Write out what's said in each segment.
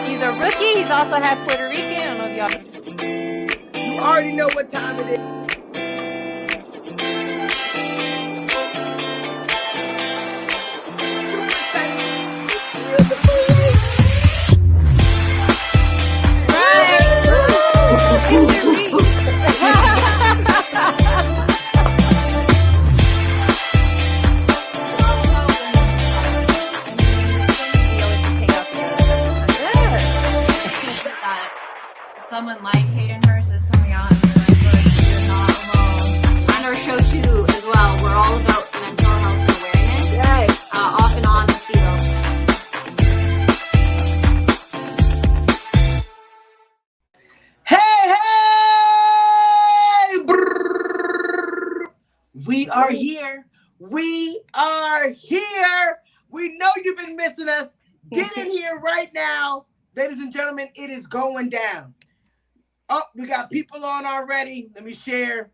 He's a rookie. He's also half Puerto Rican. I don't know if y'all. You already know what time it is. Someone like Hayden Hurst is coming out and being like, look, you're not alone. On our show too, as well, we're all about mental health awareness. Yes. Off and on the field. Hey! Brrr. We are here. We are here. We know you've been missing us. Get in here right now. Ladies and gentlemen, it is going down. Oh, we got people on already. Let me share.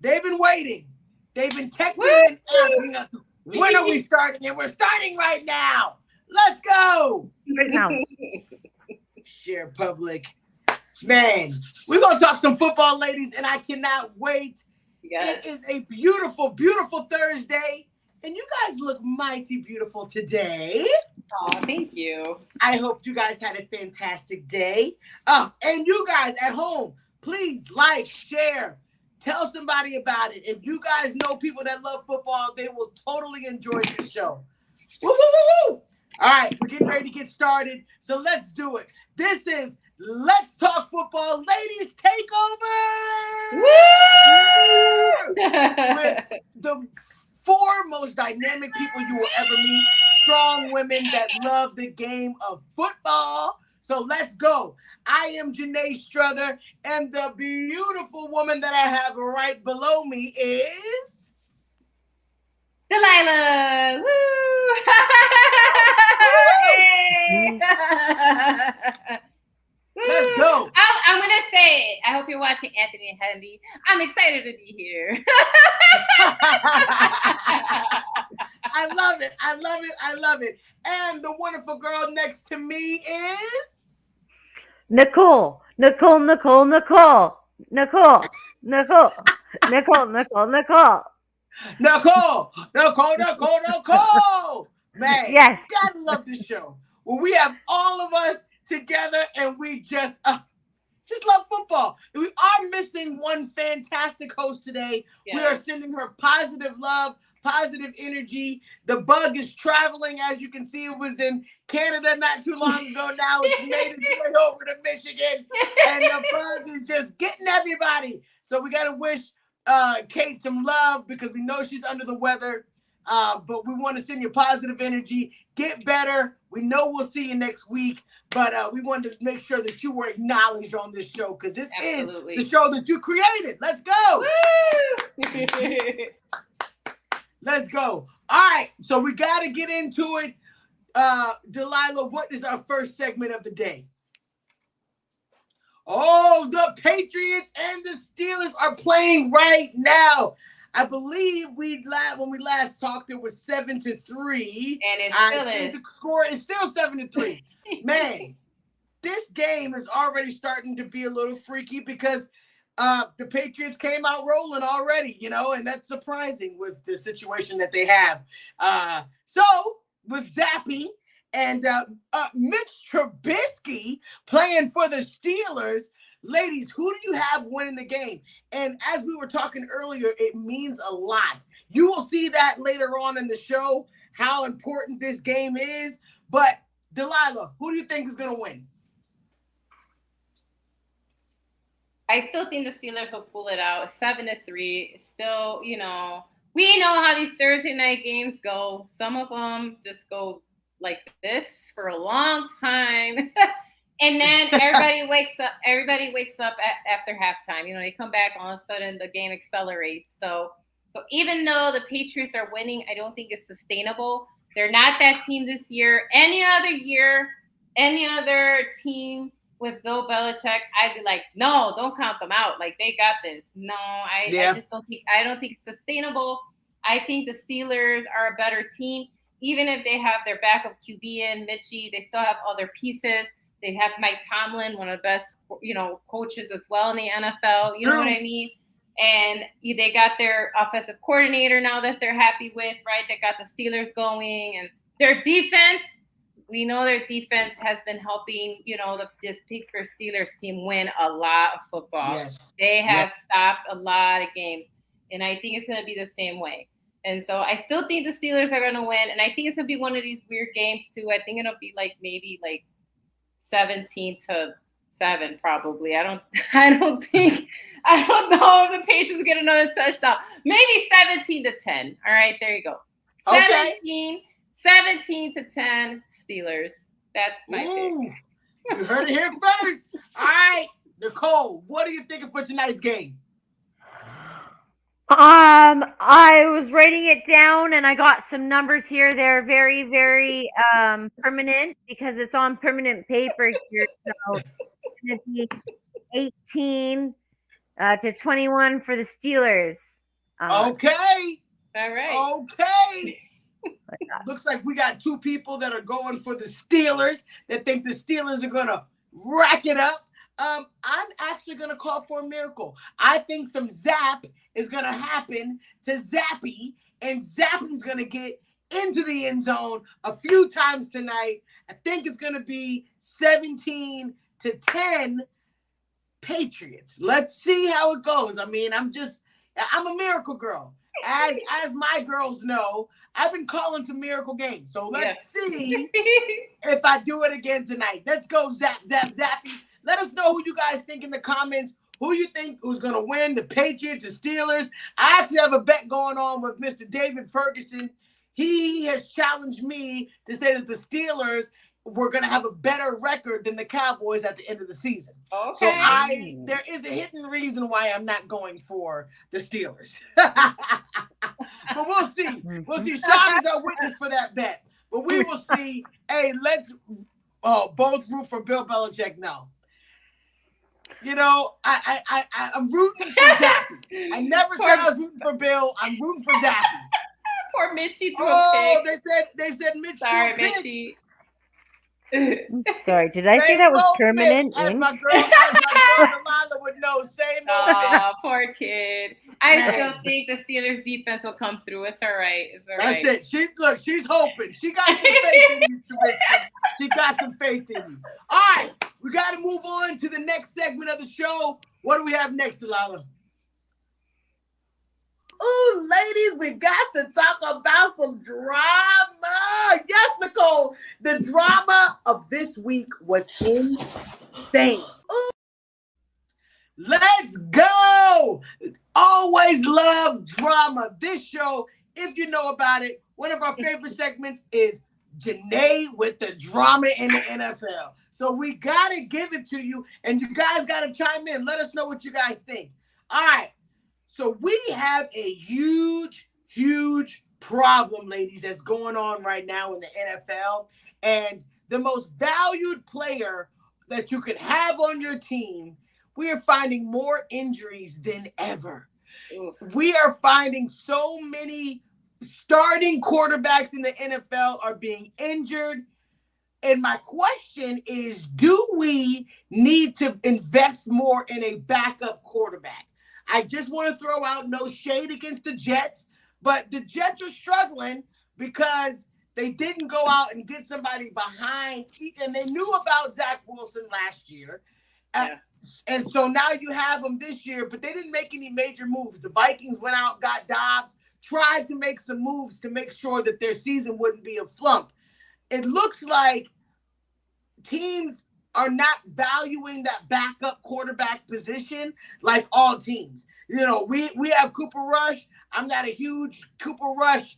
They've been waiting. They've been texting and asking us, when are we starting? And we're starting right now. Let's go. Right now. Share public. Man, we're going to talk some football, ladies, and I cannot wait. Yes. It is a beautiful, beautiful Thursday, and you guys look mighty beautiful today. Oh, thank you. I hope you guys had a fantastic day. And you guys at home, please like, share, tell somebody about it. If you guys know people that love football, they will totally enjoy this show. Woo, woo, woo, woo. All right, we're getting ready to get started, so let's do it. This is Let's Talk Football Ladies Takeover! Woo! With the 4 most dynamic people you will ever meet. Strong women that love the game of football. So let's go. I am Janae Struther, and the beautiful woman that I have right below me is Delilah. Woo! Let's go. I'm going to say it. I hope you're watching Anthony and Handy. I'm excited to be here. I love it. I love it. I love it. And the wonderful girl next to me is Nicole. Nicole. Man, Yes. gotta love this show. Well, we have all of us together and we just love football. We are missing one fantastic host today. Yes. We are sending her positive love, positive energy. The bug is traveling. As you can see, it was in Canada not too long ago. Now it's made its way over to Michigan. And the bug is just getting everybody. So we got to wish Kate some love because we know she's under the weather. But we want to send you positive energy. Get better. We know we'll see you next week. But we wanted to make sure that you were acknowledged on this show because this is the show that you created. Let's go. Let's go. All right. So we got to get into it. Delilah, what is our first segment of the day? Oh, the Patriots and the Steelers are playing right now. I believe when we last talked, it was 7-3. And it still is. The score is still 7-3. Man, this game is already starting to be a little freaky because the Patriots came out rolling already, and that's surprising with the situation that they have. So with Zappy and Mitch Trubisky playing for the Steelers, ladies, who do you have winning the game? And as we were talking earlier, it means a lot. You will see that later on in the show, how important this game is. But Delilah, who do you think is going to win? I still think the Steelers will pull it out. 7-3. Still, we know how these Thursday night games go. Some of them just go like this for a long time. And then everybody wakes up after halftime. They come back, all of a sudden the game accelerates. So even though the Patriots are winning, I don't think it's sustainable. They're not that team this year. Any other team with Bill Belichick, I'd be like, no, don't count them out. Like, they got this. No, I just don't think it's sustainable. I think the Steelers are a better team. even if they have their backup QB in Mitchie, they still have other pieces. They have Mike Tomlin, one of the best, coaches as well in the NFL. You know what I mean? And they got their offensive coordinator now that they're happy with, right? They got the Steelers going, and their defense. We know their defense has been helping, this Pittsburgh Steelers team win a lot of football. Yes. They have stopped a lot of games, and I think it's going to be the same way. And so I still think the Steelers are going to win, and I think it's going to be one of these weird games too. I think it'll be maybe 17-7 probably. I don't know if the Patriots get another touchdown. Maybe 17-10. All right, there you go. Okay. 17-10 Steelers. That's my pick. You heard it here first. All right, Nicole, what are you thinking for tonight's game? I was writing it down and I got some numbers here. They're very, very permanent because it's on permanent paper here. So it's going to be 18 to 21 for the Steelers. Okay. All right. Okay. Looks like we got two people that are going for the Steelers, that think the Steelers are going to rack it up. I'm actually going to call for a miracle. I think some zap is going to happen to Zappy, and Zappy's going to get into the end zone a few times tonight. I think it's going to be 17-10 Patriots. Let's see how it goes. I mean, I'm a miracle girl. As my girls know, I've been calling some miracle games. So let's see if I do it again tonight. Let's go, Zap, Zappy. Let us know who you guys think in the comments. Who you think who's going to win, the Patriots, the Steelers. I actually have a bet going on with Mr. David Ferguson. He has challenged me to say that the Steelers were going to have a better record than the Cowboys at the end of the season. Okay. So there is a hidden reason why I'm not going for the Steelers. But we'll see. We'll see. Sean is our witness for that bet. But we will see. Hey, let's both root for Bill Belichick now. I'm rooting for Zappy. I never said I was rooting for Bill. I'm rooting for Zappy. Poor Mitchie threw a pick. They said Mitch. Sorry, Mitchie. I'm sorry. Did I say that was permanent? As my girl Delilah would know. Same old poor kid. I still think the Steelers defense will come through. It's all right. That's it. She's hoping. She got some faith in you, Trubisky. She got some faith in you. All right, we got to move on to the next segment of the show. What do we have next, Delilah? Ooh, ladies, we got to talk about some drama. Yes, Nicole. The drama of this week was insane. Ooh. Let's go. Always love drama. This show, if you know about it, one of our favorite segments is Janae with the drama in the NFL. So we got to give it to you, and you guys got to chime in. Let us know what you guys think. All right. So we have a huge, huge problem, ladies, that's going on right now in the NFL. And the most valued player that you can have on your team, we are finding more injuries than ever. We are finding so many starting quarterbacks in the NFL are being injured. And my question is, do we need to invest more in a backup quarterback? I just want to throw out no shade against the Jets, but the Jets are struggling because they didn't go out and get somebody behind, and they knew about Zach Wilson last year. And so now you have them this year, but they didn't make any major moves. The Vikings went out, got Dobbs, tried to make some moves to make sure that their season wouldn't be a flump. It looks like teams are not valuing that backup quarterback position like all teams. We have Cooper Rush. I'm not a huge Cooper Rush,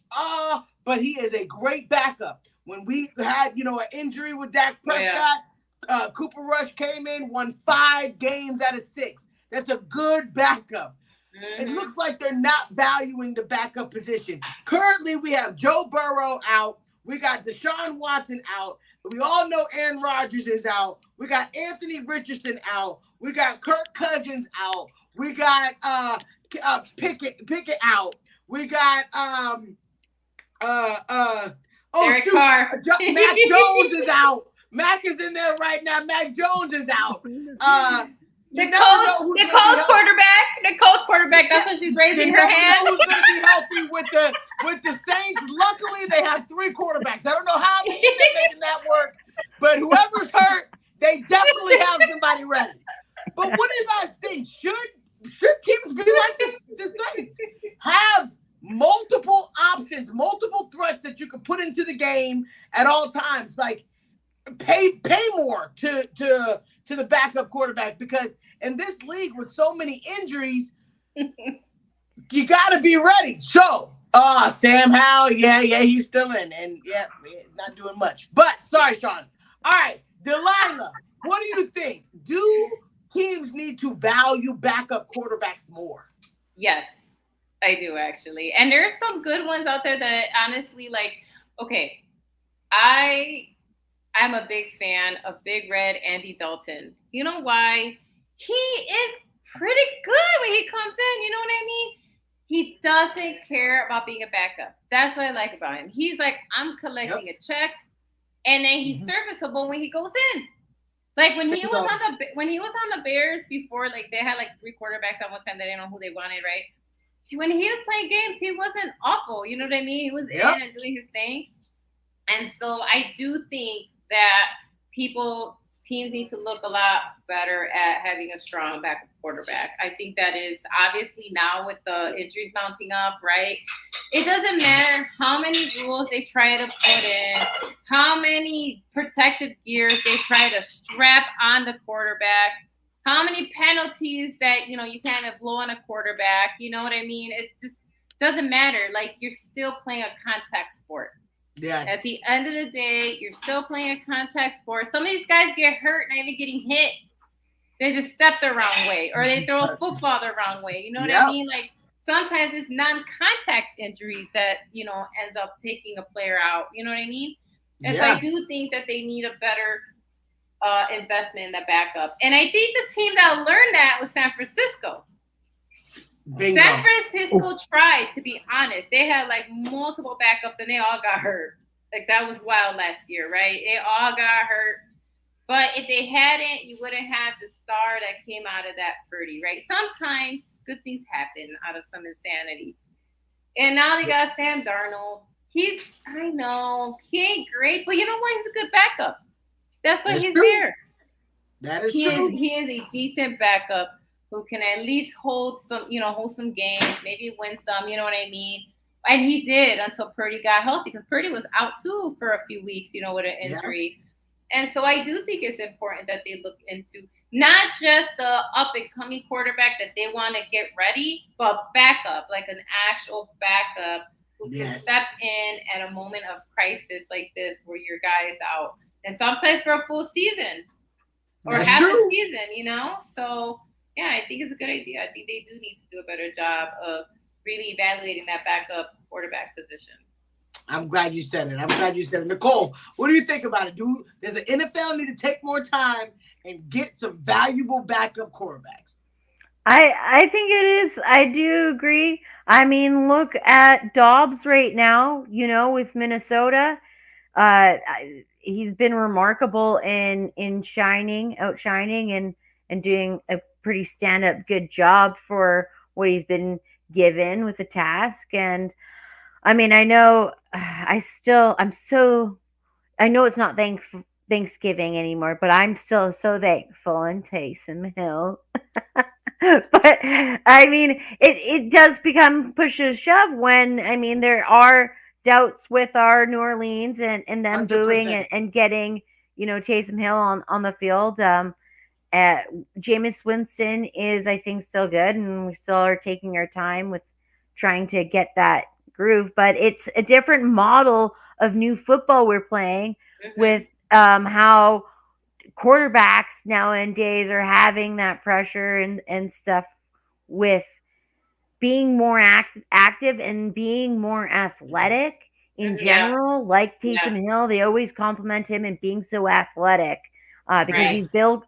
but he is a great backup. When we had, an injury with Dak Prescott, Cooper Rush came in, won 5 games out of 6. That's a good backup. Mm-hmm. It looks like they're not valuing the backup position. Currently, we have Joe Burrow out. We got Deshaun Watson out. We all know Aaron Rodgers is out. We got Anthony Richardson out. We got Kirk Cousins out. We got Pickett out. We got Oh Derek shoot, Carr. Mac Jones is out. Mac is in there right now. Mac Jones is out. You never know who's going to be healthy. The Colts quarterback. That's what she's raising You her never hand. know who's going to be healthy with the Saints. Luckily, they have 3 quarterbacks. I don't know how they're making that work, but whoever's hurt, they definitely have somebody ready. But what do you guys think? Should teams be like the Saints? Have multiple options, multiple threats that you can put into the game at all times. Like pay more to the backup quarterback, because in this league with so many injuries, you got to be ready. So, Sam Howell, yeah, he's still in, and yeah, not doing much. But sorry, Sean. All right, Delilah, what do you think? Do teams need to value backup quarterbacks more? Yes, I do actually. And there's some good ones out there that honestly, like, okay, I'm a big fan of Big Red Andy Dalton. You know why? He is pretty good when he comes in. You know what I mean? He doesn't care about being a backup. That's what I like about him. He's like, I'm collecting a check, and then he's serviceable when he goes in. Like when he was on the Bears before, like they had like 3 quarterbacks at one time. They didn't know who they wanted, right? When he was playing games, he wasn't awful. You know what I mean? He was in and doing his thing. And so I do think that teams need to look a lot better at having a strong backup quarterback. I think that is obviously now with the injuries mounting up, right? It doesn't matter how many rules they try to put in, how many protective gears they try to strap on the quarterback, how many penalties that, you can't blow on a quarterback. You know what I mean? It just doesn't matter. Like, you're still playing a contact sport. Yes. At the end of the day, you're still playing a contact sport. Some of these guys get hurt, not even getting hit. They just step the wrong way, or they throw a football the wrong way. You know what I mean? Like, sometimes it's non-contact injuries that, ends up taking a player out. You know what I mean? And so I do think that they need a better investment in the backup. And I think the team that learned that was San Francisco. Bingo. San Francisco tried, to be honest. They had like multiple backups and they all got hurt. Like, that was wild last year, right? They all got hurt. But if they hadn't, you wouldn't have the star that came out of that Purdy, right? Sometimes good things happen out of some insanity. And now they got Sam Darnold. I know, he ain't great, but you know what? He's a good backup. That's why he's there. That is true. He is a decent backup who can at least hold some games, maybe win some, you know what I mean? And he did until Purdy got healthy, because Purdy was out too for a few weeks, with an injury. Yeah. And so I do think it's important that they look into not just the up-and-coming quarterback that they want to get ready, but backup, like an actual backup who can step in at a moment of crisis like this where your guy is out. And sometimes for a full season or half a season, So, yeah, I think it's a good idea. I think they do need to do a better job of really evaluating that backup quarterback position. I'm glad you said it. Nicole, what do you think about it? Does the NFL need to take more time and get some valuable backup quarterbacks? I think it is. I do agree. I mean, look at Dobbs right now, with Minnesota. He's been remarkable in outshining and doing a pretty stand-up good job for what he's been given with the task. And I mean, I know I know it's not Thanksgiving anymore, but I'm still so thankful in Taysom Hill. But I mean, it does become push to shove when, I mean, there are doubts with our New Orleans and them 100%. Booing and getting, Taysom Hill on the field. Jameis Winston is, I think, still good, and we still are taking our time with trying to get that groove. But it's a different model of new football we're playing with how quarterbacks nowadays are having that pressure and stuff with being more active and being more athletic in general. Like Taysom Hill, they always compliment him and being so athletic because he's built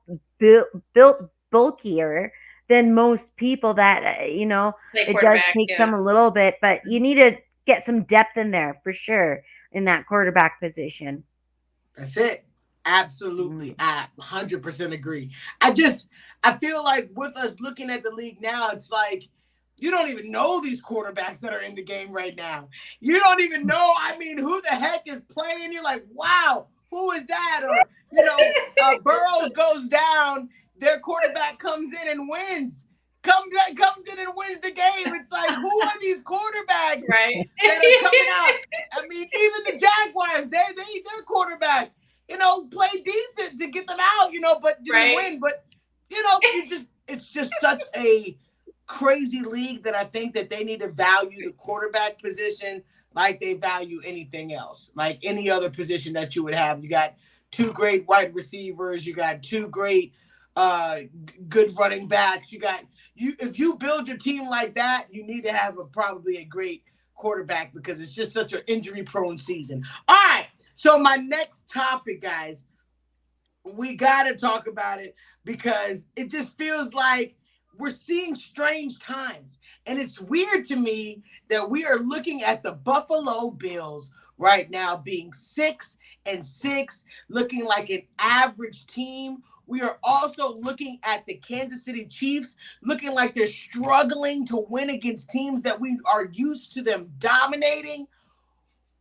bulkier than most people that, it does take some a little bit, but you need to get some depth in there for sure. in that quarterback position. That's it. Absolutely. I 100% agree. I feel like with us looking at the league now, it's like you don't even know these quarterbacks that are in the game right now. You don't even know, I mean, who the heck is playing? You're like, wow, who is that? Or, Burrows goes down, their quarterback comes in and wins. Comes in and wins the game. It's like, who are these quarterbacks Right. that are coming out? I mean, even the Jaguars, their quarterback, played decent to get them out, but didn't win. But it's just such a crazy league that I think that they need to value the quarterback position like they value anything else, like any other position that you would have. You got two great wide receivers, you got two great good running backs. If you build your team like that, you need to have probably a great quarterback because it's just such an injury prone season. All right. So my next topic, guys, we got to talk about it because it just feels like we're seeing strange times. And it's weird to me that we are looking at the Buffalo Bills right now being 6-6, looking like an average team. We are also looking at the Kansas City Chiefs looking like they're struggling to win against teams that we are used to them dominating.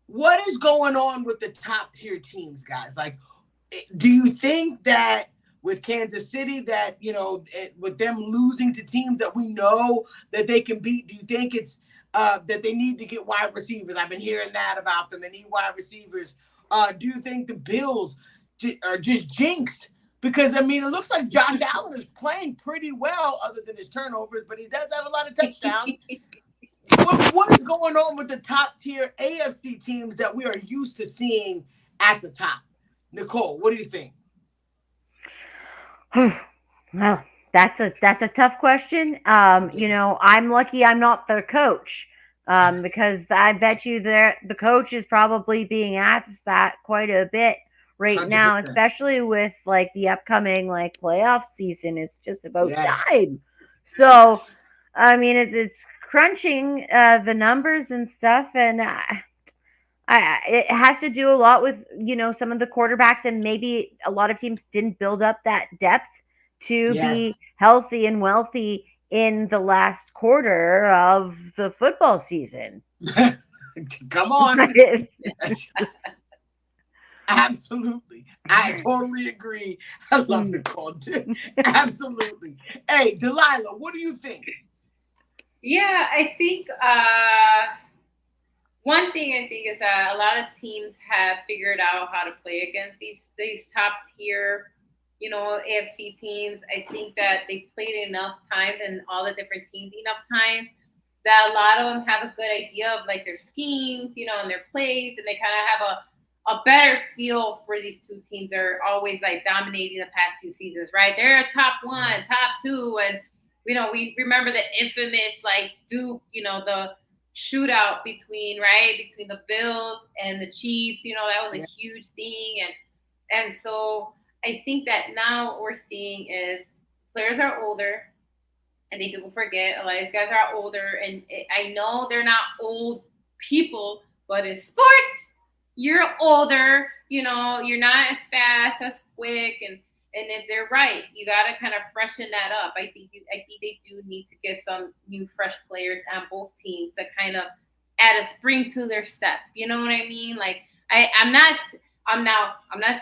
What is going on with the top tier teams, guys? Like, do you think that with Kansas City that, with them losing to teams that we know that they can beat, do you think it's that they need to get wide receivers? I've been hearing that about them. They need wide receivers. Do you think the Bills are just jinxed? Because, I mean, it looks like Josh Allen is playing pretty well other than his turnovers, but he does have a lot of touchdowns. What is going on with the top tier AFC teams that we are used to seeing at the top? Nicole, what do you think? Well, that's a tough question. I'm lucky I'm not their coach. Because I bet you the coach is probably being asked that quite a bit right now, 100%. especially with like the upcoming like playoff season. It's just about Yes. time. So, I mean, it's crunching the numbers and stuff, and it has to do a lot with some of the quarterbacks, and maybe a lot of teams didn't build up that depth to be healthy and wealthy in the last quarter of the football season. Come on. Absolutely. I totally agree. I love Nicole too. Absolutely. Hey, Delilah, what do you think? Yeah, I think one thing I think is that a lot of teams have figured out how to play against these top tier, AFC teams. I think that they've played enough times and all the different teams enough times that a lot of them have a good idea of like their schemes, and their plays, and they kind of have a better feel for these two teams. They're always like dominating the past two seasons, right? They're a top one, top two, and we remember the infamous like Duke, the shootout between the Bills and the Chiefs. That was a huge thing, and so I think that now what we're seeing is players are older. I think people forget a lot of these guys are older, and I know they're not old people, but in sports, you're older. You're not as fast, as quick, and if they're right, you got to kind of freshen that up. I think they do need to get some new, fresh players on both teams to kind of add a spring to their step. You know what I mean? Like I'm not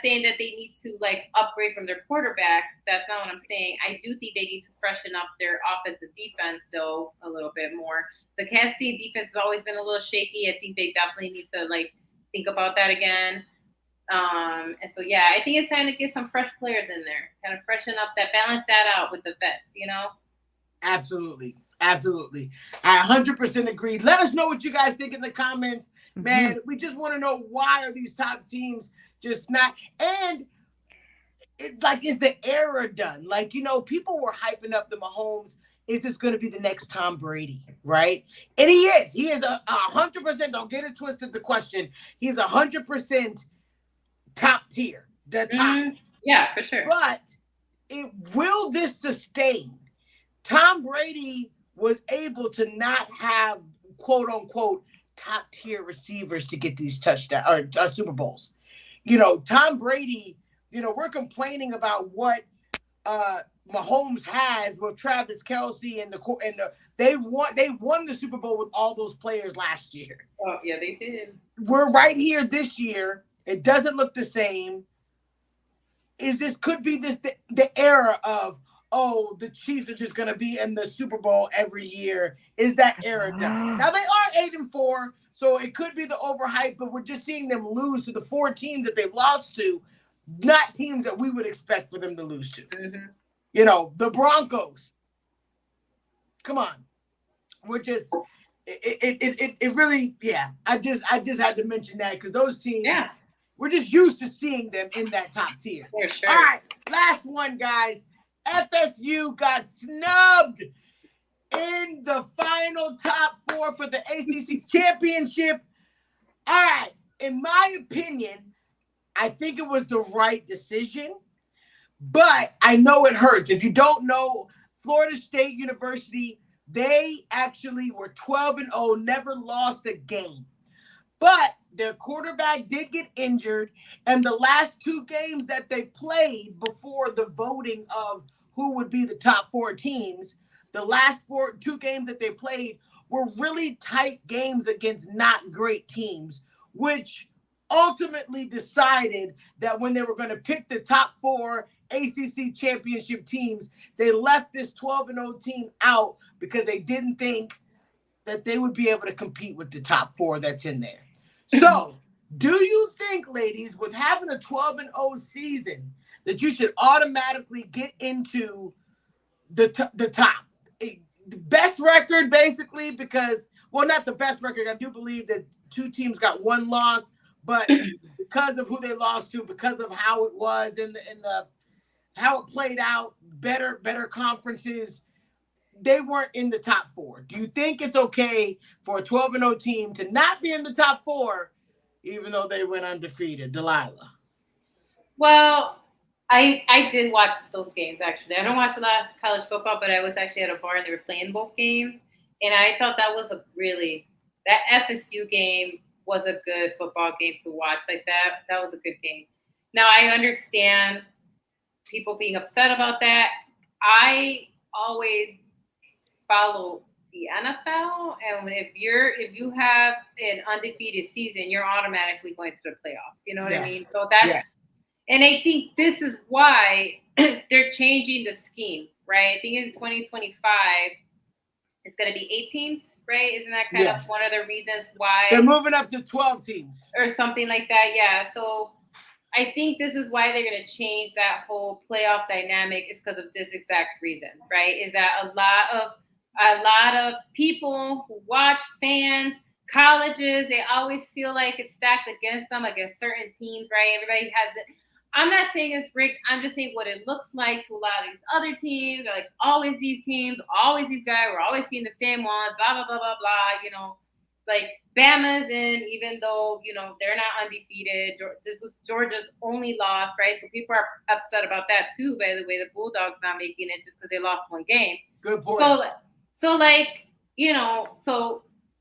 saying that they need to like upgrade from their quarterbacks. That's not what I'm saying. I do think they need to freshen up their offensive defense though a little bit more. The Kansas City defense has always been a little shaky. I think they definitely need to like think about that again. And so yeah, I think it's time to get some fresh players in there, kind of freshen up that, balance that out with the vets. Absolutely. Absolutely. I 100% agree. Let us know what you guys think in the comments. Man, we just want to know, why are these top teams just not, and is the era done? Like, people were hyping up the Mahomes. Is this going to be the next Tom Brady, right? And he is. He is 100%. Don't get it twisted, the question. He's 100% top tier. The top. Yeah, for sure. But will this sustain? Tom Brady was able to not have, quote unquote, top tier receivers to get these touchdowns or Super Bowls. Tom Brady, we're complaining about what Mahomes has with Travis Kelce and they won the Super Bowl with all those players last year. Oh yeah, they did. We're right here this year. It doesn't look the same. Could be the era of, oh, the Chiefs are just going to be in the Super Bowl every year? Is that era done? Now they are 8-4, so it could be the overhype, but we're just seeing them lose to the 4 teams that they've lost to, not teams that we would expect for them to lose to. Mm-hmm. The Broncos. Come on, we're just it really, yeah. I just had to mention that because those teams. Yeah. We're just used to seeing them in that top tier. For sure. All right, last one, guys. FSU got snubbed in the final top 4 for the ACC championship. All right, in my opinion, I think it was the right decision, but I know it hurts. If you don't know, Florida State University, they actually were 12-0, never lost a game. But their quarterback did get injured, and the last 2 games that they played before the voting of who would be the top 4 teams, the last 2 games that they played were really tight games against not great teams, which ultimately decided that when they were going to pick the top 4 ACC championship teams, they left this 12-0 team out because they didn't think that they would be able to compete with the top 4 that's in there. So, do you think, ladies, with having a 12-0 season, that you should automatically get into the top? The best record, basically, because, well, not the best record. I do believe that 2 teams got 1 loss, but because of who they lost to, because of how it was in the how it played out, better conferences, they weren't in the top 4. Do you think it's okay for a 12-0 team to not be in the top 4, even though they went undefeated? Delilah. Well, I did watch those games, actually. I don't watch a lot of college football, but I was actually at a bar and they were playing both games. And I thought that FSU game was a good football game to watch. Like that was a good game. Now, I understand people being upset about that. I always follow the NFL, and if you have an undefeated season, you're automatically going to the playoffs. You know what I mean? So and I think this is why they're changing the scheme, right? I think in 2025 it's going to be 8 teams, right? Isn't that kind of one of the reasons why they're moving up to 12 teams or something like that? Yeah. So I think this is why they're going to change that whole playoff dynamic, is because of this exact reason, right? Is that a lot of people who watch, fans, colleges, they always feel like it's stacked against them, against certain teams, right? Everybody has it. I'm not saying it's rigged. I'm just saying what it looks like to a lot of these other teams. They're like, always these teams, always these guys. We're always seeing the same ones, blah, blah, blah, blah, blah, Like Bama's in, even though, they're not undefeated. This was Georgia's only loss, right? So people are upset about that too, by the way. The Bulldogs not making it just because they lost 1 game. Good point. So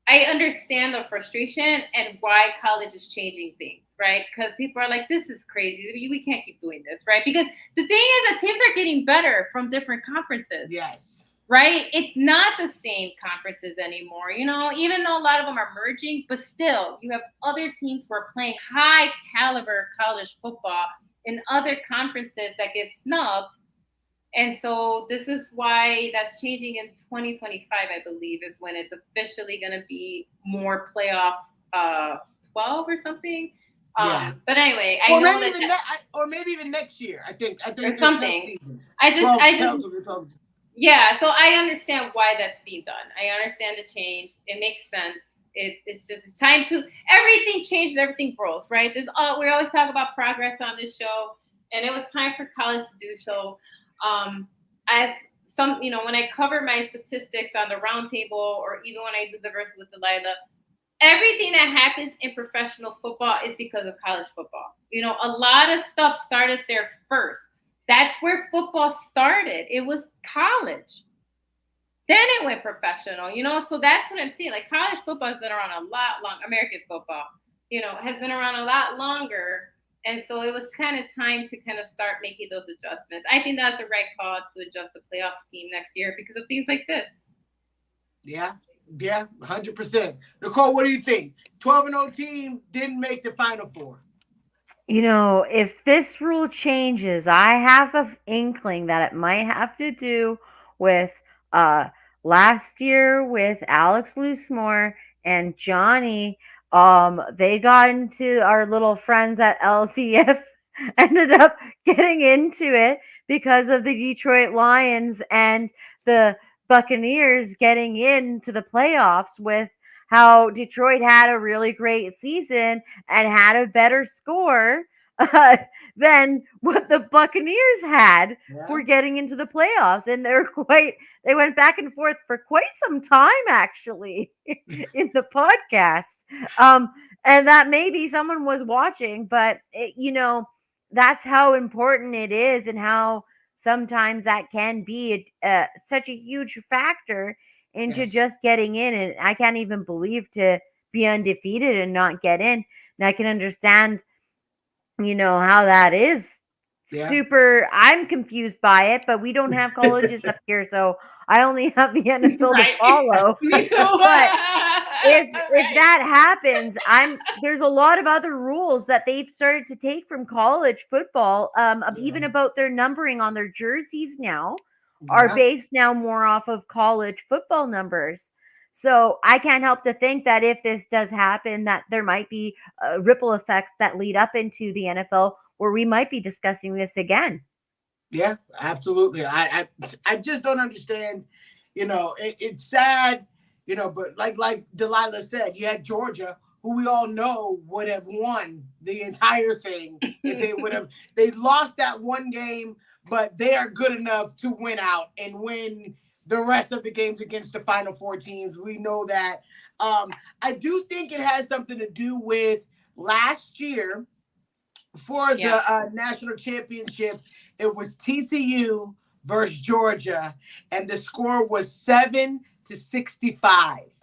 I understand the frustration and why college is changing things, right? Because people are like, this is crazy. We can't keep doing this, right? Because the thing is that teams are getting better from different conferences. Yes. Right? It's not the same conferences anymore, even though a lot of them are merging, but still, you have other teams who are playing high caliber college football in other conferences that get snubbed. And so this is why that's changing in 2025, I believe, is when it's officially going to be more playoff 12 or something. Yeah. But anyway, or maybe even next year. I think or something. Next season. Yeah, so I understand why that's being done. I understand the change. It makes sense. It's just time to everything changes, everything grows, right? We always talk about progress on this show, and it was time for college to do so. As some, when I cover my statistics on the roundtable, or even when I do the verse with Delilah, everything that happens in professional football is because of college football. A lot of stuff started there first. That's where football started. It was college. Then it went professional, so that's what I'm seeing. Like college football has been around a lot long. American football, has been around a lot longer. And so it was kind of time to kind of start making those adjustments. I think that's the right call to adjust the playoff scheme next year because of things like this. Yeah, 100%. Nicole, what do you think? 12-0 team didn't make the Final Four. If this rule changes, I have an inkling that it might have to do with last year with Alex Loosemore and Johnny. They got into our little friends at LCF, ended up getting into it because of the Detroit Lions and the Buccaneers getting into the playoffs with how Detroit had a really great season and had a better score uh, than what the Buccaneers had for getting into the playoffs. And they went back and forth for quite some time, actually, in the podcast. And that maybe someone was watching, but that's how important it is and how sometimes that can be such a huge factor into just getting in. And I can't even believe to be undefeated and not get in. And I can understand, how that is super. I'm confused by it, but we don't have colleges up here, so I only have the NFL to follow. Me too. But if that happens, there's a lot of other rules that they've started to take from college football, even about their numbering on their jerseys now are based now more off of college football numbers. So I can't help to think that if this does happen, that there might be ripple effects that lead up into the NFL where we might be discussing this again. Yeah, absolutely. I just don't understand. It's sad. But like Delilah said, you had Georgia, who we all know would have won the entire thing if they would have. They lost that one game, but they are good enough to win out and win the rest of the games against the Final Four teams. We know that. I do think it has something to do with last year for the national championship. It was TCU versus Georgia, and the score was 7-65.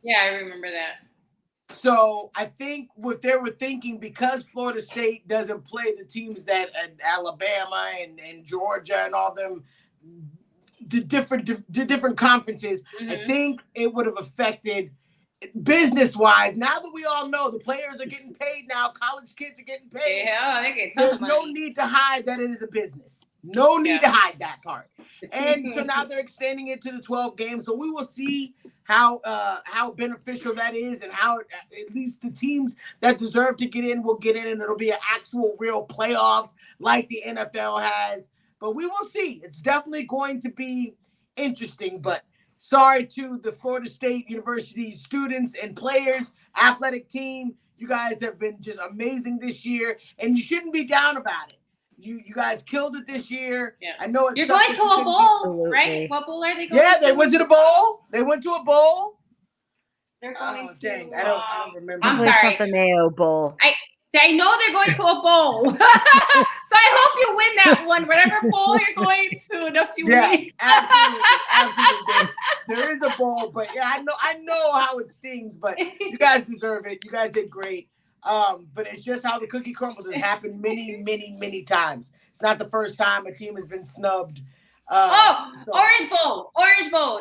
Yeah, I remember that. So I think what they were thinking, because Florida State doesn't play the teams that Alabama and Georgia and all them, the different conferences, I think it would have affected business-wise. Now that we all know the players are getting paid now, college kids are getting paid. Yeah, they get There's no need to hide that it is a business. No need to hide that part. And so now they're extending it to the 12 games. So we will see how beneficial that is, and how at least the teams that deserve to get in will get in, and it'll be an actual real playoffs like the NFL has. But we will see. It's definitely going to be interesting. But sorry to the Florida State University students and players, athletic team. You guys have been just amazing this year, and you shouldn't be down about it. You guys killed it this year. Yeah. I know you're going to a bowl, right? What bowl are they going to? Yeah, they went to the bowl. They went to a bowl. They're going dang. I don't remember. I'm sorry. The Mayo Bowl. I know they're going to a bowl. So I hope you win that one, whatever bowl you're going to in a few weeks. Absolutely. There is a bowl, but I know how it stings, but you guys deserve it. You guys did great. But it's just how the cookie crumbles has happened many, many, many times. It's not the first time a team has been snubbed. Orange Bowl.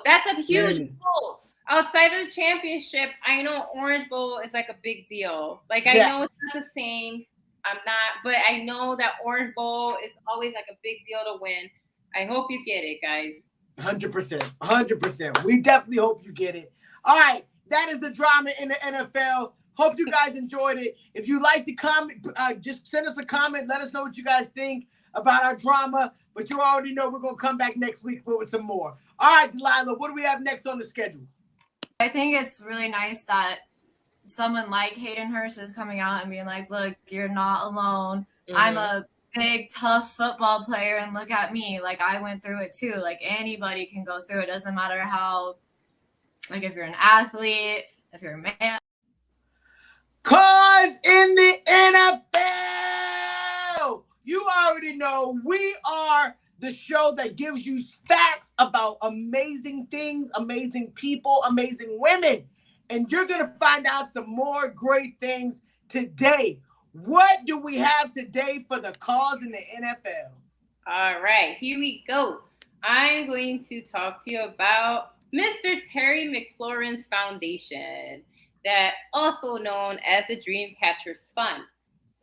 That's a huge bowl. Outside of the championship, I know Orange Bowl is like a big deal. Like, I know it's not the same. I'm not, but I know that Orange Bowl is always like a big deal to win. I hope you get it, guys. 100%. We definitely hope you get it. All right. That is the drama in the NFL. Hope you guys enjoyed it. If you like the comment, just send us a comment. Let us know what you guys think about our drama. But you already know we're going to come back next week with some more. All right, Delilah, what do we have next on the schedule? I think it's really nice that someone like Hayden Hurst is coming out and being like, look, you're not alone. I'm a big, tough football player, and look at me. Like, I went through it too. Like, anybody can go through it. Doesn't matter how, like, if you're an athlete, if you're a man. Cause in the NFL, you already know we are the show that gives you facts about amazing things, amazing people, amazing women. And you're going to find out some more great things today. What do we have today for the cause in the NFL? All right, here we go. I'm going to talk to you about Mr. Terry McLaurin's Foundation, that also known as the Dreamcatchers Fund.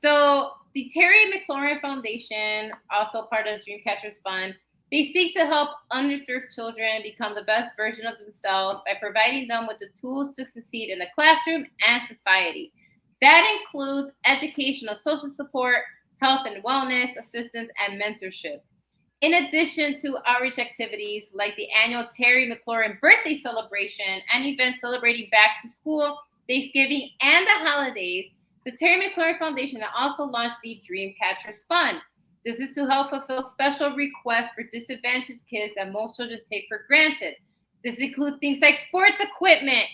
So the Terry McLaurin Foundation, also part of the Dreamcatchers Fund, they seek to help underserved children become the best version of themselves by providing them with the tools to succeed in the classroom and society. That includes educational social support, health and wellness assistance, and mentorship. In addition to outreach activities like the annual Terry McLaurin birthday celebration and events celebrating back to school, Thanksgiving, and the holidays, the Terry McLaurin Foundation also launched the Dreamcatchers Fund. This is to help fulfill special requests for disadvantaged kids that most children take for granted. This includes things like sports equipment.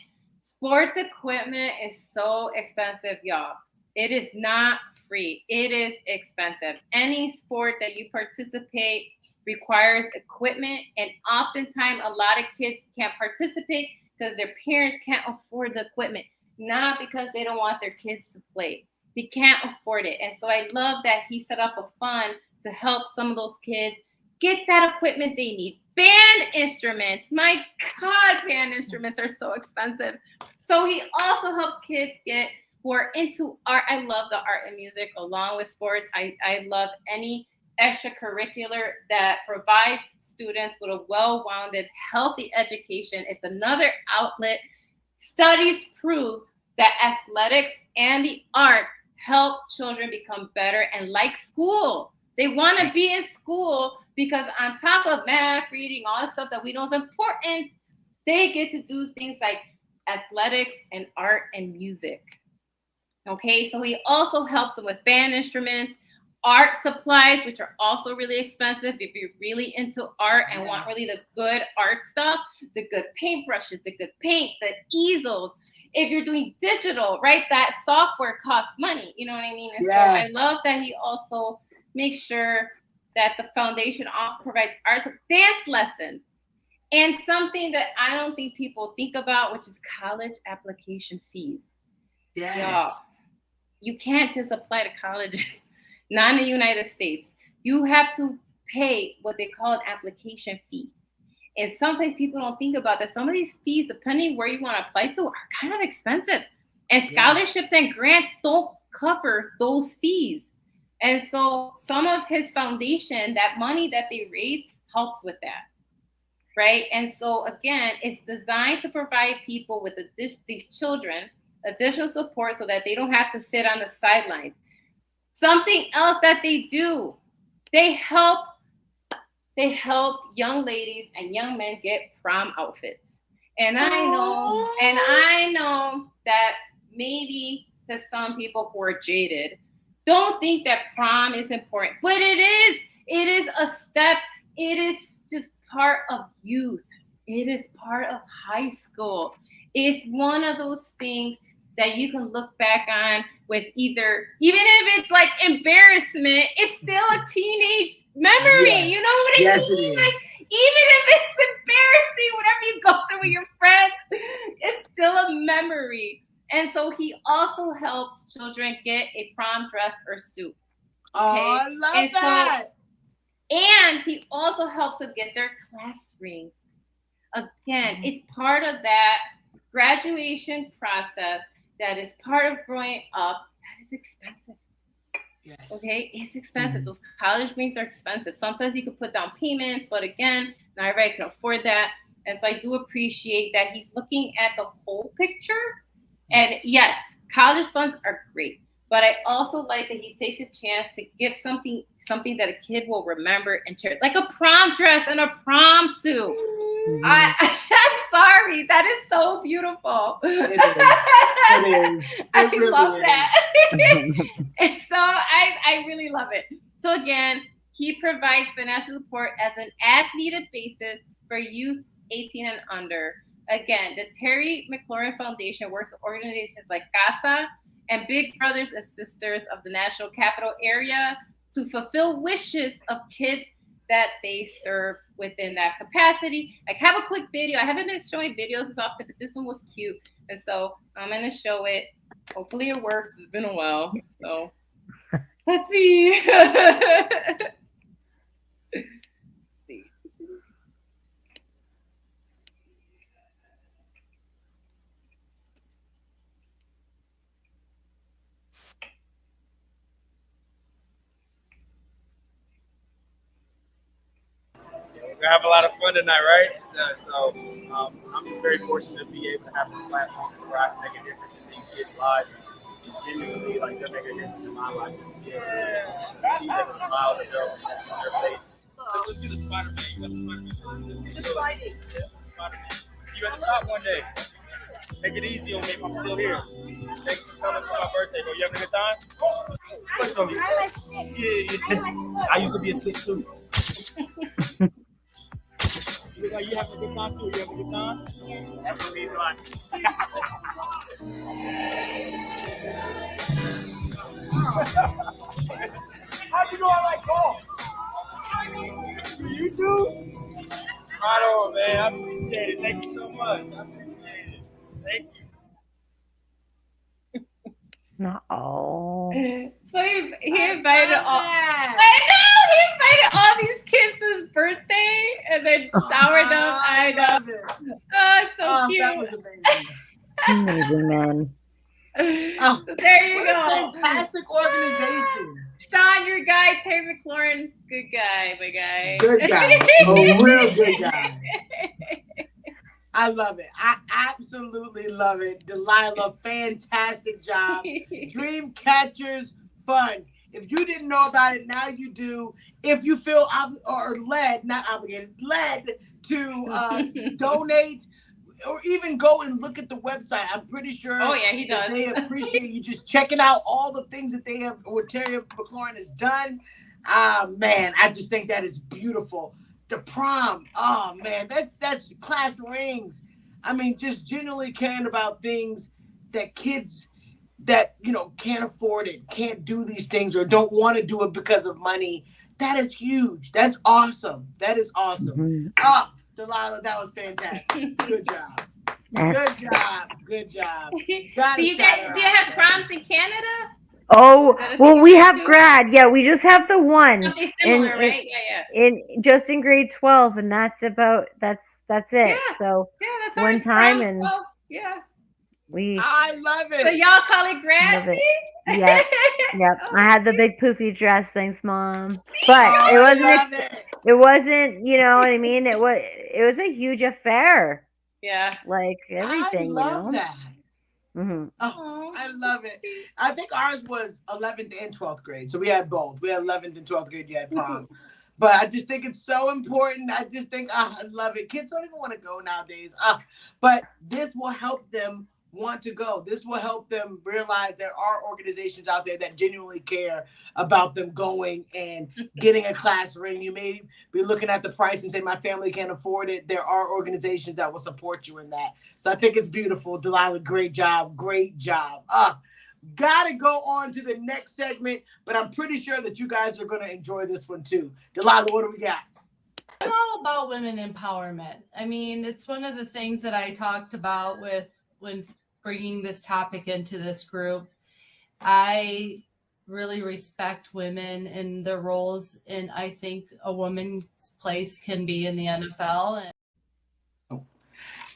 Sports equipment is so expensive, y'all. It is not free. It is expensive. Any sport that you participate requires equipment, and oftentimes a lot of kids can't participate because their parents can't afford the equipment, not because they don't want their kids to play. They can't afford it. And so I love that he set up a fund to help some of those kids get that equipment they need. Band instruments. My God, band instruments are so expensive. So he also helps kids get who are into art. I love the art and music along with sports. I love any extracurricular that provides students with a well-rounded, healthy education. It's another outlet. Studies prove that athletics and the arts help children become better and like school. They want to be in school because on top of math, reading, all the stuff that we know is important, they get to do things like athletics and art and music. Okay, so he also helps them with band instruments, art supplies, which are also really expensive if you're really into art and want really the good art stuff, the good paintbrushes, the good paint, the easels. If you're doing digital, right, that software costs money. You know what I mean? And so I love that he also makes sure that the foundation also provides art, dance lessons, and something that I don't think people think about, which is college application fees. Yes. Y'all, you can't just apply to colleges, not in the United States. You have to pay what they call an application fee. And sometimes people don't think about that. Some of these fees, depending where you want to apply to, are kind of expensive. And scholarships and grants don't cover those fees. And so some of his foundation, that money that they raise, helps with that. Right? And so again, it's designed to provide people with these children additional support so that they don't have to sit on the sidelines. Something else that they do, they help young ladies and young men get prom outfits. And I know that maybe to some people who are jaded don't think that prom is important, but it is. It is a step. It is just part of youth. It is part of high school. It's one of those things that you can look back on with even if it's like embarrassment, it's still a teenage memory. Yes. You know what I mean? Like, even if it's embarrassing, whatever you go through with your friends, it's still a memory. And so he also helps children get a prom dress or suit. Okay? Oh, I love that. And he also helps them get their class rings. Again, it's part of that graduation process that is part of growing up. That is expensive. Yes. Okay, it's expensive. Those college rings are expensive. Sometimes you can put down payments, but again, not everybody can afford that. And so I do appreciate that he's looking at the whole picture. And yes, college funds are great, but I also like that he takes a chance to give something that a kid will remember and cherish, like a prom dress and a prom suit. I'm sorry, that is so beautiful. It is. I really love is. that. And so I really love it. So again, he provides financial support as an as-needed basis for youth 18 and under. Again, the Terry McLaurin Foundation works with organizations like CASA and Big Brothers and Sisters of the National Capital Area to fulfill wishes of kids that they serve within that capacity. Like, have a quick video. I haven't been showing videos as often, but this one was cute, and so I'm gonna show it. Hopefully it works. It's been a while, so let's see. We're gonna have a lot of fun tonight, right? I'm just very fortunate to be able to have this platform to where I can make a difference in these kids' lives and genuinely like they're making a difference in my life. Just to be able to see that the smile develop that's in their face. Let's do the Spider-Man. You got the Spider-Man. The sliding. Yeah, the Spider-Man. See you at the top one day. Take it easy on me if I'm still here. Thanks for coming for my birthday, bro. You having a good time? What's from you? Yeah. I used to be a stick too. You having a good time too? You having a good time? Yeah. That's what he's like. How'd you know I like golf? You do? Right on, man. I appreciate it. Thank you so much. I appreciate it. Thank you. No. So he invited all. I know he invited all these kids to his birthday, and then soured them. I know. Oh, it's so cute. That was amazing. Amazing, man. So there you go. Fantastic organization. Sean, your guy, Terry McLaurin, good guy, my guy. Good guy. A real good guy. I love it. I absolutely love it. Delilah, fantastic job. Dream Catchers Fund. If you didn't know about it, now you do. If you feel led to donate or even go and look at the website, I'm pretty sure. Oh yeah, he does. They appreciate you just checking out all the things that they have, what Terry McLaurin has done. Man, I just think that is beautiful. The prom, oh man, that's class rings. I mean, just genuinely caring about things that kids that can't afford it, can't do these things, or don't want to do it because of money. That is huge. That's awesome. That is awesome. Mm-hmm. Delilah, that was fantastic. Good job. Yes. Good job. Do you have proms in Canada? Oh, well, we have grad. Yeah, we just have the one. Something similar, right? Yeah. Just in grade 12, and that's it. Yeah, so that's one time, and 12. I love it. So y'all call it grad? Yeah. Yep. I had the big poofy dress. Thanks, Mom. But it wasn't. You know what I mean? It was a huge affair. Yeah. Like everything. I love that. Mm-hmm. Oh, I love it. I think ours was 11th and 12th grade. So we had both. We had 11th and 12th grade. You had prom. But I just think it's so important. I just think, I love it. Kids don't even want to go nowadays. But this will help them want to go. This will help them realize there are organizations out there that genuinely care about them going and getting a class ring. You may be looking at the price and say, my family can't afford it. There are organizations that will support you in that. So I think it's beautiful. Delilah, great job. Great job. Gotta go on to the next segment, but I'm pretty sure that you guys are going to enjoy this one too. Delilah, what do we got? I'm all about women empowerment. I mean, it's one of the things that I talked about when bringing this topic into this group. I really respect women and their roles, and I think a woman's place can be in the NFL.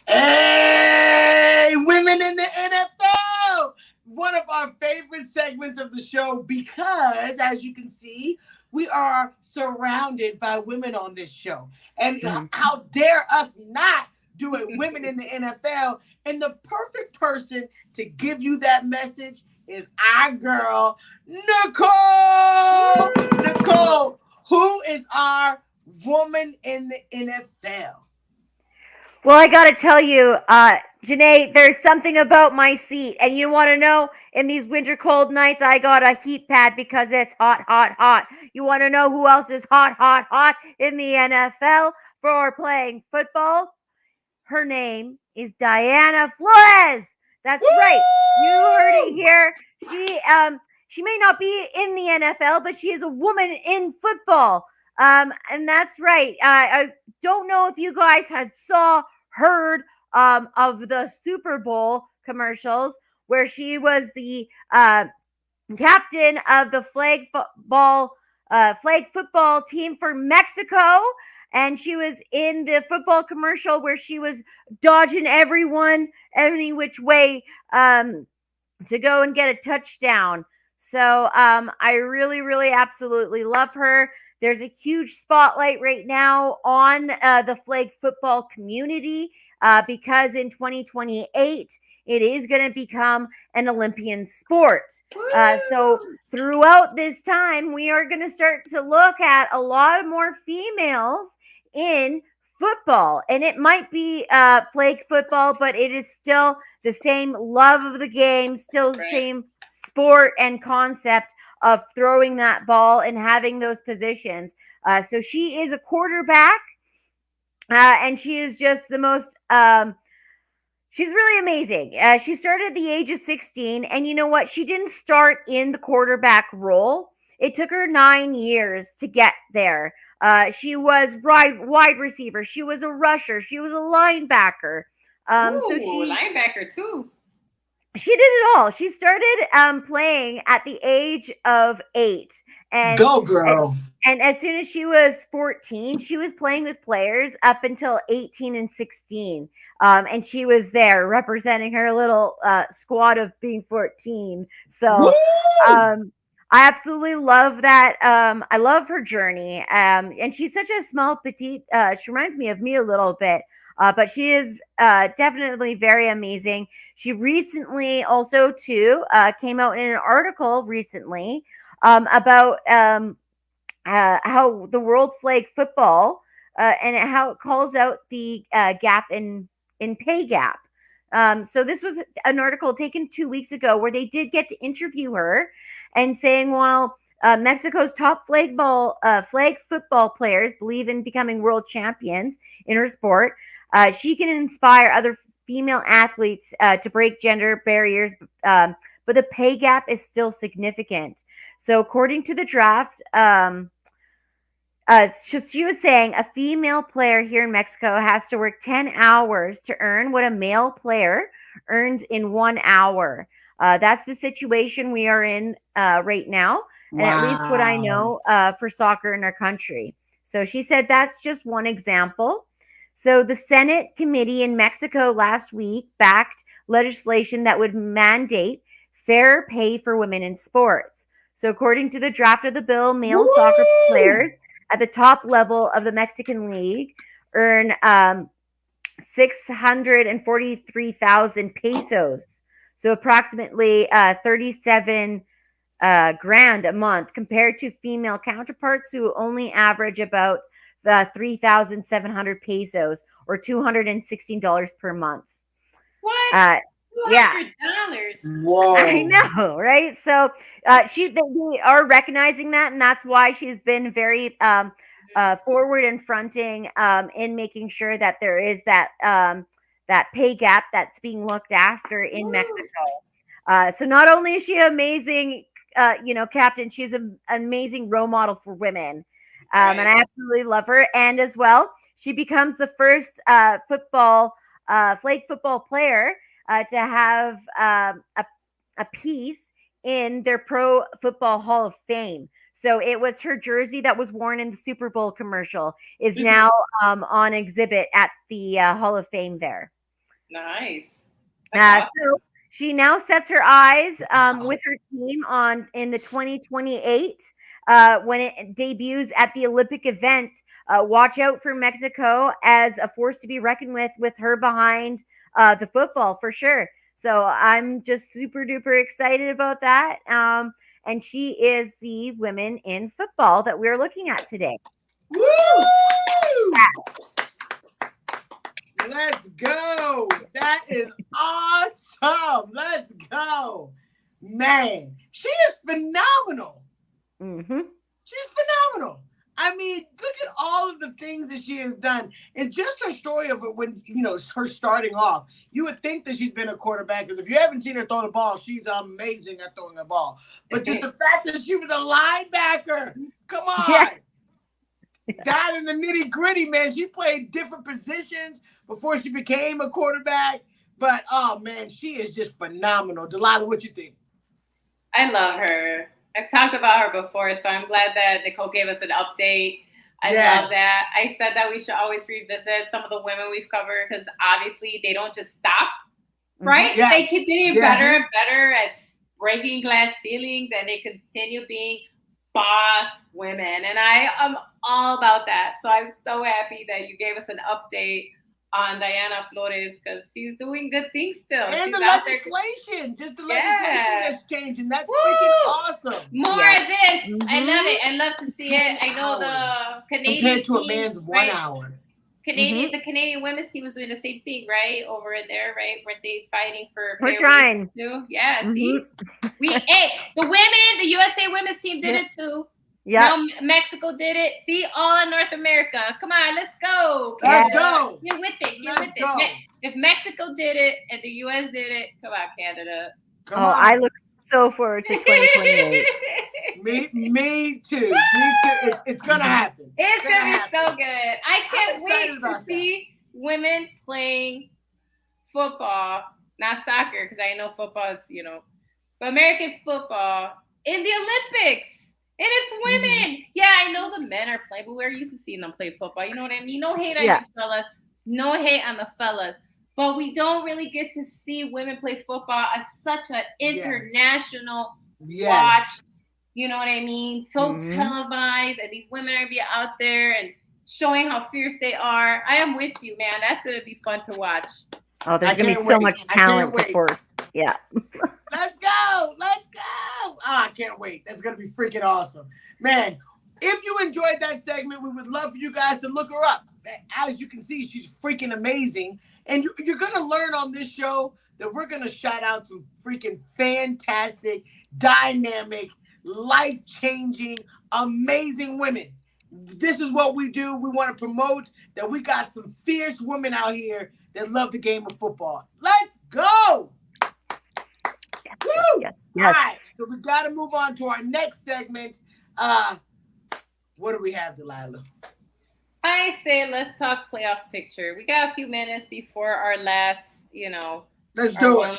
Hey, women in the NFL! One of our favorite segments of the show because, as you can see, we are surrounded by women on this show. And how dare us not do it, women in the NFL? And the perfect person to give you that message is our girl, Nicole! Nicole, who is our woman in the NFL? Well, I got to tell you, Janae, there's something about my seat. And you want to know, in these winter cold nights, I got a heat pad because it's hot, hot, hot. You want to know who else is hot, hot, hot in the NFL for playing football? Her name is Diana Flores. That's right. You heard it here. She may not be in the NFL, but she is a woman in football. And that's right. I don't know if you guys had heard of the Super Bowl commercials where she was the captain of the flag football team for Mexico. And she was in the football commercial where she was dodging everyone any which way to go and get a touchdown. So I really, really, absolutely love her. There's a huge spotlight right now on the flag football community because in 2028 it is going to become an Olympian sport. So throughout this time, we are going to start to look at a lot more females in football, and it might be flag football, but it is still the same love of the game, still the same sport and concept of throwing that ball and having those positions. So she is a quarterback, and she is just the most. She's really amazing. She started at the age of 16, and you know what? She didn't start in the quarterback role. It took her 9 years to get there. She was wide receiver. She was a rusher. She was a linebacker. So linebacker too. She did it all. She started playing at the age of 8, and go girl. And as soon as she was 14, she was playing with players up until 18 and 16. And she was there representing her little squad of being 14. So I absolutely love that. I love her journey. And she's such a small, petite. She reminds me of me a little bit. But she is definitely very amazing. She recently also, too, came out in an article recently about how the world flag football and how it calls out the gap in pay gap. So this was an article taken 2 weeks ago where they did get to interview her and saying, well, Mexico's top flag football players believe in becoming world champions in her sport. She can inspire other female athletes to break gender barriers, but the pay gap is still significant. So according to the draft, she was saying a female player here in Mexico has to work 10 hours to earn what a male player earns in 1 hour. That's the situation we are in right now, and at least what I know for soccer in our country. So she said that's just one example. So the Senate committee in Mexico last week backed legislation that would mandate fair pay for women in sports. So according to the draft of the bill, male soccer players at the top level of the Mexican league earn 643,000 pesos. So approximately 37 grand a month compared to female counterparts who only average about 3,700 pesos or $216 per month. What? Yeah. Whoa. I know, right? So they are recognizing that, and that's why she's been very forward and fronting in making sure that there is that pay gap that's being looked after in Mexico. So not only is she amazing, captain, she's an amazing role model for women. And I absolutely love her. And as well, she becomes the first flag football player to have a piece in their Pro Football Hall of Fame. So it was her jersey that was worn in the Super Bowl commercial is now on exhibit at the Hall of Fame there. Nice. So she now sets her eyes with her team in the 2028 when it debuts at the Olympic event. Watch out for Mexico as a force to be reckoned with her behind the football for sure. So I'm just super duper excited about that. And she is the women in football that we're looking at today. Woo! Let's go. That is awesome. Let's go. Man, she is phenomenal. Mm-hmm. She's phenomenal. I mean, look at all of the things that she has done. And just her story of it when, her starting off, you would think that she's been a quarterback because if you haven't seen her throw the ball, she's amazing at throwing the ball. But just the fact that she was a linebacker, come on. down in the nitty gritty, man. She played different positions before she became a quarterback. But, oh, man, she is just phenomenal. Delilah, what you think? I love her. I've talked about her before, so I'm glad that Nicole gave us an update. I love that. I said that we should always revisit some of the women we've covered because obviously they don't just stop, right? Yes. They keep getting better and better at breaking glass ceilings, and they continue being boss women. And I am all about that. So I'm so happy that you gave us an update on Diana Flores because she's doing good things still. And she's the legislation, just the legislation that's changing. That's freaking awesome. More of this. I love it. I love to see it. I know the Canadian compared to a man's 1 hour. The Canadian women's team was doing the same thing, right? Over in there, right? Weren't they fighting for We're trying too? Yeah, see? The women, the USA women's team did it too. Yeah. Now Mexico did it. See, all in North America. Come on, let's go. Let's go. Get with it. Get with it. If Mexico did it and the US did it, come on, Canada. Come on. I look so forward to 2028. Me too. It's gonna happen. It's gonna be so good. I can't wait to see women playing football, not soccer, because I know football is, but American football in the Olympics. And it's women. Yeah, I know the men are playing, but we're used to seeing them play football. You know what I mean? No hate on you fellas. No hate on the fellas. But we don't really get to see women play football as such an international watch. You know what I mean? So televised, and these women are going to be out there and showing how fierce they are. I am with you, man. That's going to be fun to watch. Oh, there's going to be so much talent support. Yeah. Let's go. Let's go. Oh, I can't wait. That's going to be freaking awesome. Man, if you enjoyed that segment, we would love for you guys to look her up. As you can see, she's freaking amazing. And you're going to learn on this show that we're going to shout out some freaking fantastic, dynamic, life-changing, amazing women. This is what we do. We want to promote that we got some fierce women out here that love the game of football. Let's go. Woo! Yes. All right, so we got to move on to our next segment. What do we have, Delilah? I say let's talk playoff picture. We got a few minutes before our last, Let's do it.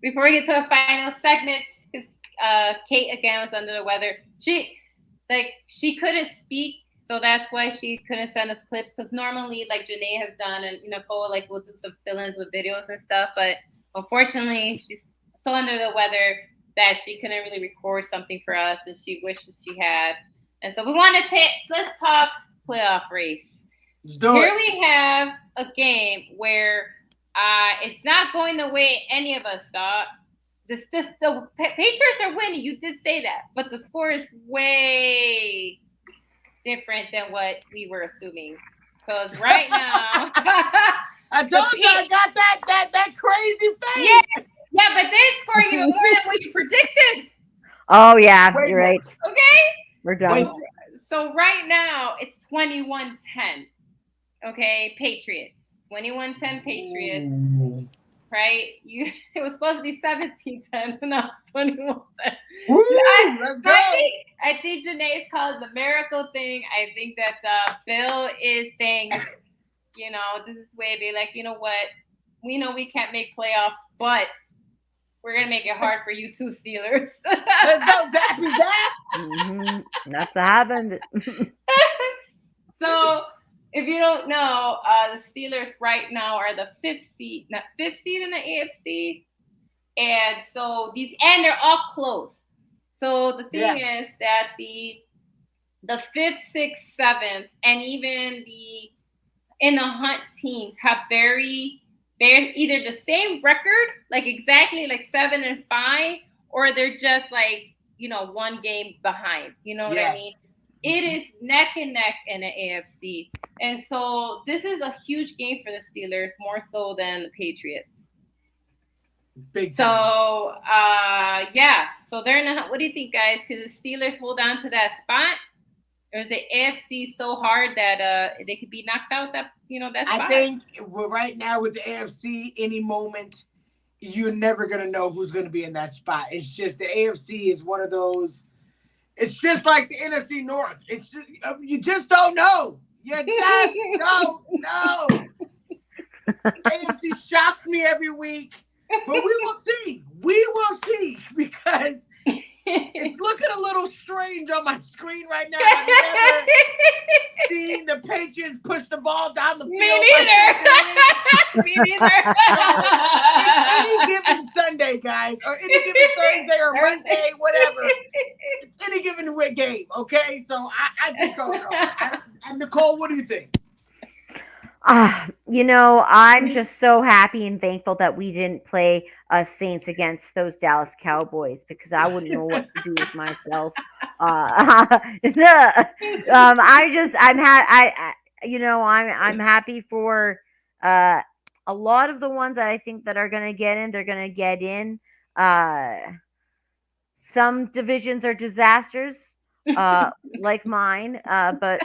Before we get to a final segment, because Kate again was under the weather. She couldn't speak, so that's why she couldn't send us clips. Because normally, like Janae has done, and Nicole, we'll do some fill-ins with videos and stuff. But unfortunately, she's so under the weather that she couldn't really record something for us, and she wishes she had. And so we want to let's talk playoff race. Here we have a game where it's not going the way any of us thought. The Patriots are winning. You did say that, but the score is way different than what we were assuming. Because right now, I told you I got that crazy face. Yeah, but they're scoring even more than what you predicted. Oh yeah, you're right. Okay, we're done. So right now it's 21-10. Okay, Patriots. 21-10 Patriots. Ooh. Right? It was supposed to be 17-10, and now it's 21-10. I think Janae's called the miracle thing. I think that Bill is saying, this is way to be like, you know what? We know we can't make playoffs, but we're going to make it hard for you two Steelers. Let's go, Zappy Zap. That's what happened. So, if you don't know, the Steelers right now are the fifth seed in the AFC. And so they're all close. So the thing is that the 5th, 6th, 7th, and even in the hunt teams have they're either the same record, exactly 7-5, or they're just one game behind. You know what I mean? It is neck and neck in the AFC. And so this is a huge game for the Steelers, more so than the Patriots. Big time. So, So they're in the hunt. What do you think, guys? Because the Steelers hold on to that spot? Or is the AFC so hard that they could be knocked out that spot? I think right now with the AFC, any moment, you're never going to know who's going to be in that spot. It's just the AFC is one of those. It's just like the NFC North. It's just, you just don't know. You just don't know. AFC shocks me every week, but we will see. We will see, because it's looking a little strange on my screen right now. I've never seen the Patriots push the ball down the field. Me neither. Me neither. It's any given Sunday, guys, or any given Thursday or Monday, whatever. It's any given game, okay? So I just don't know. And Nicole, what do you think? I'm just so happy and thankful that we didn't play Saints against those Dallas Cowboys, because I wouldn't know what to do with myself. I'm happy for a lot of the ones that I think that are going to get in. They're going to get in. Some divisions are disasters, like mine, but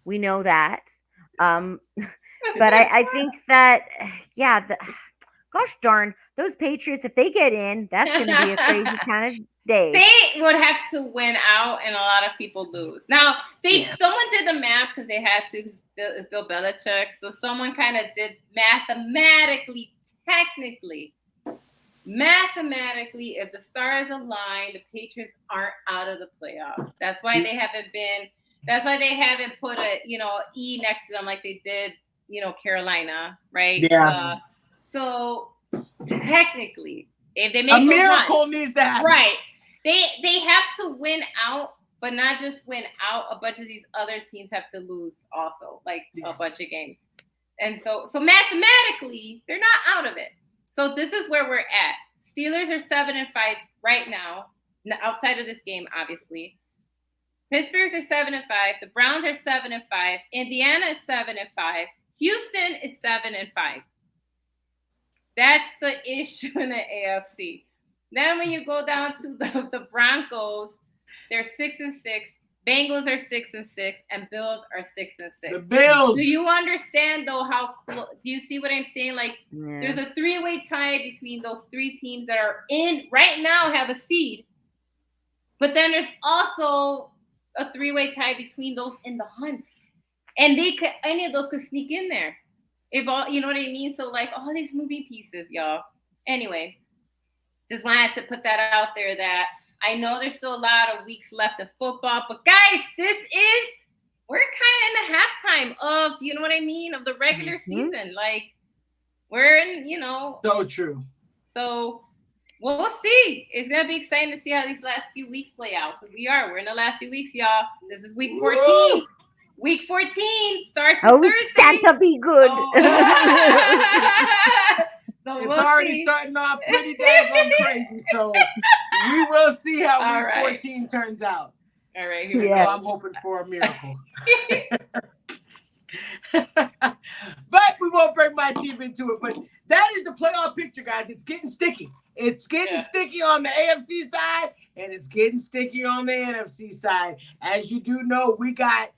we know that. But I think that, gosh darn, those Patriots, if they get in, that's going to be a crazy kind of day. They would have to win out, and a lot of people lose. Now, someone did the math, because they had to, it's Bill Belichick, so someone kind of did mathematically, technically, if the stars align, the Patriots aren't out of the playoffs. That's why they haven't been. That's why they haven't put a E next to them like they did, Carolina, right? Yeah. So technically, if they make a miracle needs to happen, right? They have to win out, but not just win out. A bunch of these other teams have to lose also, like a bunch of games. And so mathematically, they're not out of it. So this is where we're at. Steelers are 7-5 right now, outside of this game, obviously. Pittsburgh's are 7-5. The Browns are 7-5. Indiana is 7-5. Houston is 7-5. That's the issue in the AFC. Then when you go down to the Broncos, they're 6-6. Bengals are 6-6, and Bills are 6-6. The Bills. Do you understand though how? Do you see what I'm saying? Like, there's a 3-way tie between those three teams that are in right now, have a seed, but then there's also a 3-way tie between those in the hunt, and any of those could sneak in there. If all, you know what I mean? So like all these moving pieces, y'all. Anyway, just wanted to put that out there that I know there's still a lot of weeks left of football, but guys, we're kind of in the halftime of, you know what I mean, of the regular season. Like, we're in, So true. So we'll see. It's going to be exciting to see how these last few weeks play out. We're in the last few weeks, y'all. This is week 14. Whoa. Week 14 starts with Thursday. Santa be good. So it's already starting off pretty daggone crazy. So we will see how week 14 turns out. All right, here we go. I'm hoping for a miracle. But we won't bring my team into it. But that is the playoff picture, guys. It's getting sticky. It's getting sticky on the AFC side, and it's getting sticky on the NFC side. As you do know, we got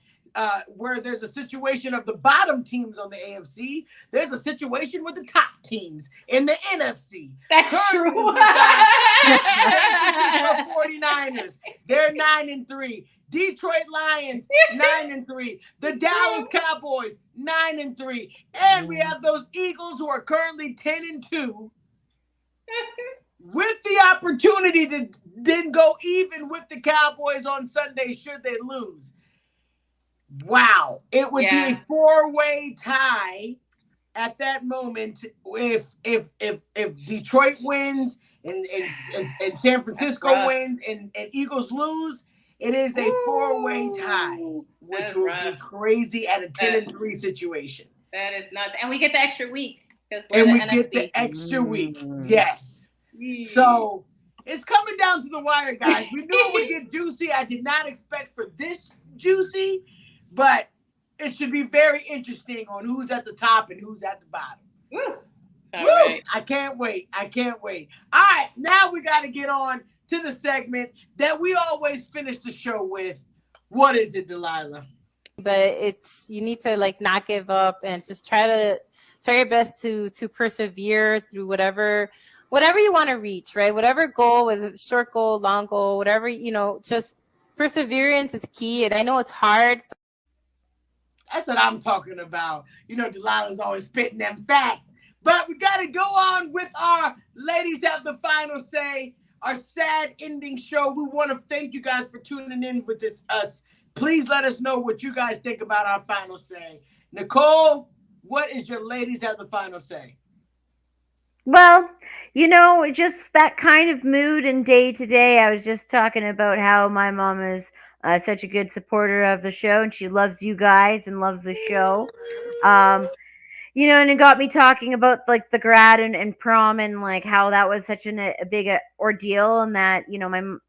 where there's a situation of the bottom teams on the AFC, there's a situation with the top teams in the NFC. That's true. The 49ers, they're 9-3. Detroit Lions, 9-3. The Dallas Cowboys, 9-3. And we have those Eagles who are currently 10-2. With the opportunity to then go even with the Cowboys on Sunday should they lose. Wow, it would be a 4-way tie at that moment if Detroit wins and San Francisco wins and Eagles lose. It is a 4-way tie, which would be crazy at a 10-3 situation. That is nuts, and we get the extra week and we get the extra week. Yes. So it's coming down to the wire, guys. We knew it would get juicy. I did not expect for this juicy. But it should be very interesting on who's at the top and who's at the bottom. Woo! Right. I can't wait. All right, now we got to get on to the segment that we always finish the show with. What is it, Delilah? But you need to not give up and just try your best to persevere through whatever whatever you want to reach, right? Whatever goal, whether it's short goal, long goal, whatever, just perseverance is key. And I know it's hard. That's what I'm talking about. Delilah's always spitting them facts. But we got to go on with our ladies have the final say, our sad ending show. We want to thank you guys for tuning in with us. Please let us know what you guys think about our final say. Nicole, what is your ladies have the final say? Well, just that kind of mood and day to day. I was just talking about how my mom is such a good supporter of the show, and she loves you guys and loves the show. Um, and it got me talking about like the grad and prom and like how that was such a big ordeal, and that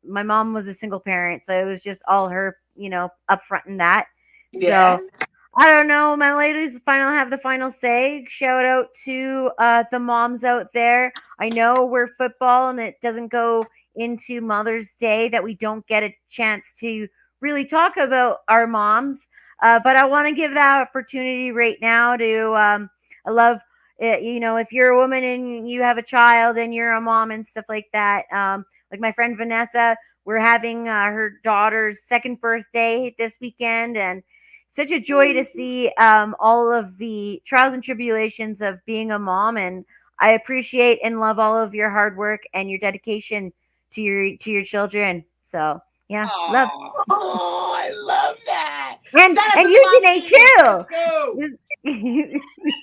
my mom was a single parent, so it was just all her upfront in that. Yeah. So I don't know. My ladies have the final say. Shout out to the moms out there. I know we're football and it doesn't go into Mother's Day that we don't get a chance to really talk about our moms. But I want to give that opportunity right now to, I love, if you're a woman and you have a child and you're a mom and stuff like that. Like my friend Vanessa, we're having her daughter's second birthday this weekend, and such a joy to see all of the trials and tribulations of being a mom, and I appreciate and love all of your hard work and your dedication to your children. So yeah, love. Oh, I love that. And you, Janae, too.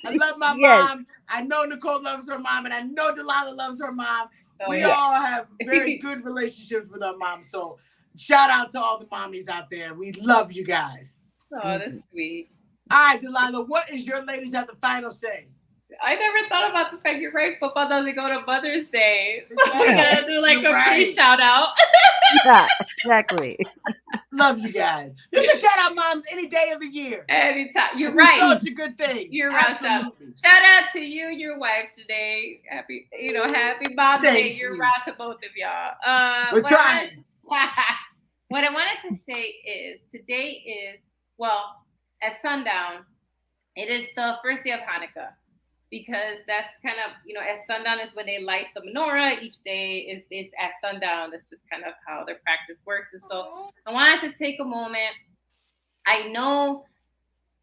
I love my mom. I know Nicole loves her mom, and I know Delilah loves her mom. We all have very good relationships with our mom. So shout out to all the mommies out there. We love you guys. Oh, that's sweet. All right, Delilah, what is your ladies have the final say? I never thought about the fact you're right. Football doesn't go to Mother's Day. So we're going to do like a free shout out. Yeah, exactly. Love you guys. You can shout out moms any day of the year. Anytime. You're right. Such a good thing. You're right. Shout out to you and your wife today. Happy Mother's Day. You're right to both of y'all. We're trying. What I wanted to say is today is, well, at sundown, it is the first day of Hanukkah, because that's kind of, at sundown is when they light the menorah. Each day is at sundown. That's just kind of how their practice works. And so I wanted to take a moment. I know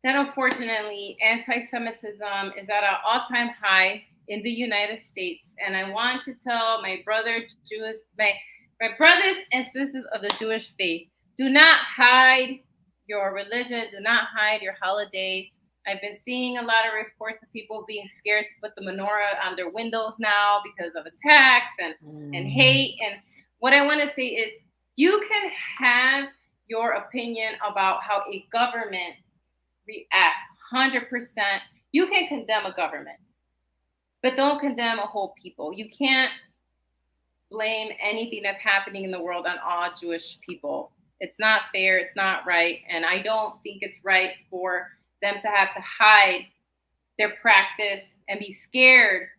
that unfortunately anti-Semitism is at an all-time high in the United States. And I want to tell my brothers and sisters of the Jewish faith, do not hide your religion, do not hide your holiday. I've been seeing a lot of reports of people being scared to put the menorah on their windows now because of attacks and hate. And what I want to say is, you can have your opinion about how a government reacts 100%. You can condemn a government, but don't condemn a whole people. You can't blame anything that's happening in the world on all Jewish people. It's not fair. It's not right. And I don't think it's right for them to have to hide their practice and be scared